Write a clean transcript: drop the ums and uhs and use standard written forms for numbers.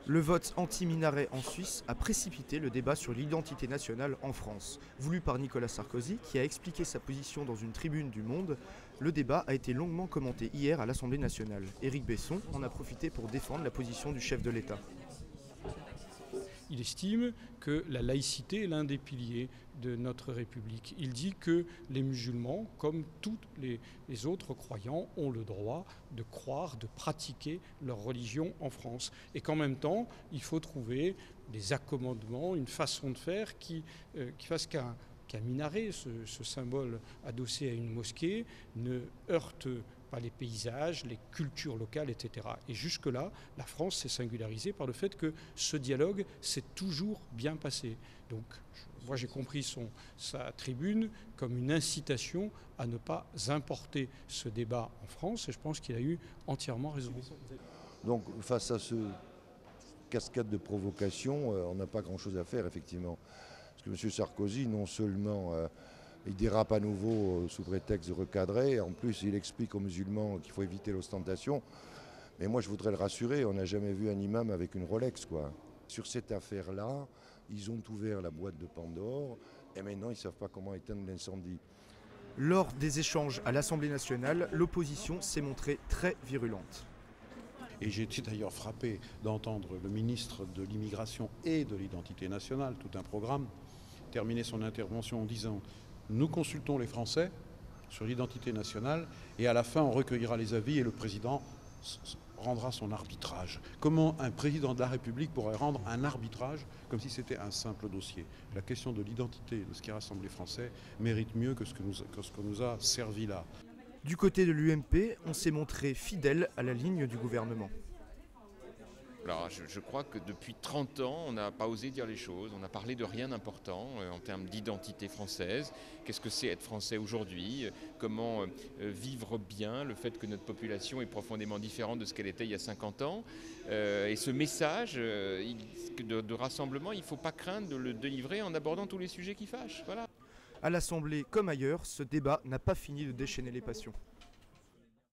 Le vote anti-minaret en Suisse a précipité le débat sur l'identité nationale en France. Voulu par Nicolas Sarkozy, qui a expliqué sa position dans une tribune du Monde, le débat a été longuement commenté hier à l'Assemblée nationale. Éric Besson en a profité pour défendre la position du chef de l'État. Il estime que la laïcité est l'un des piliers de notre République. Il dit que les musulmans, comme tous les autres croyants, ont le droit de croire, de pratiquer leur religion en France. Et qu'en même temps, il faut trouver des accommodements, une façon de faire qui fasse qu'un minaret, ce symbole adossé à une mosquée, ne heurte pas les paysages, les cultures locales, etc. Et jusque-là, la France s'est singularisée par le fait que ce dialogue s'est toujours bien passé. Donc, moi j'ai compris sa tribune comme une incitation à ne pas importer ce débat en France, et je pense qu'il a eu entièrement raison. Donc, face à ce cascade de provocations, on n'a pas grand-chose à faire, effectivement. Parce que M. Sarkozy, non seulement il dérape à nouveau sous prétexte de recadrer, en plus il explique aux musulmans qu'il faut éviter l'ostentation. Mais moi je voudrais le rassurer, on n'a jamais vu un imam avec une Rolex, quoi. Sur cette affaire-là, ils ont ouvert la boîte de Pandore et maintenant ils ne savent pas comment éteindre l'incendie. Lors des échanges à l'Assemblée nationale, l'opposition s'est montrée très virulente. Et j'ai été d'ailleurs frappé d'entendre le ministre de l'Immigration et de l'Identité nationale, tout un programme, terminer son intervention en disant « Nous consultons les Français sur l'identité nationale et à la fin on recueillera les avis et le président rendra son arbitrage ». Comment un président de la République pourrait rendre un arbitrage comme si c'était un simple dossier? La question de l'identité de ce qui rassemble les Français mérite mieux que ce que nous a servi là. Du côté de l'UMP, on s'est montré fidèle à la ligne du gouvernement. Alors, je crois que depuis 30 ans, on n'a pas osé dire les choses, on a parlé de rien d'important en termes d'identité française. Qu'est-ce que c'est être français aujourd'hui? Comment vivre bien le fait que notre population est profondément différente de ce qu'elle était il y a 50 ans? Et ce message de rassemblement, il ne faut pas craindre de le délivrer en abordant tous les sujets qui fâchent. Voilà. À l'Assemblée comme ailleurs, ce débat n'a pas fini de déchaîner les passions.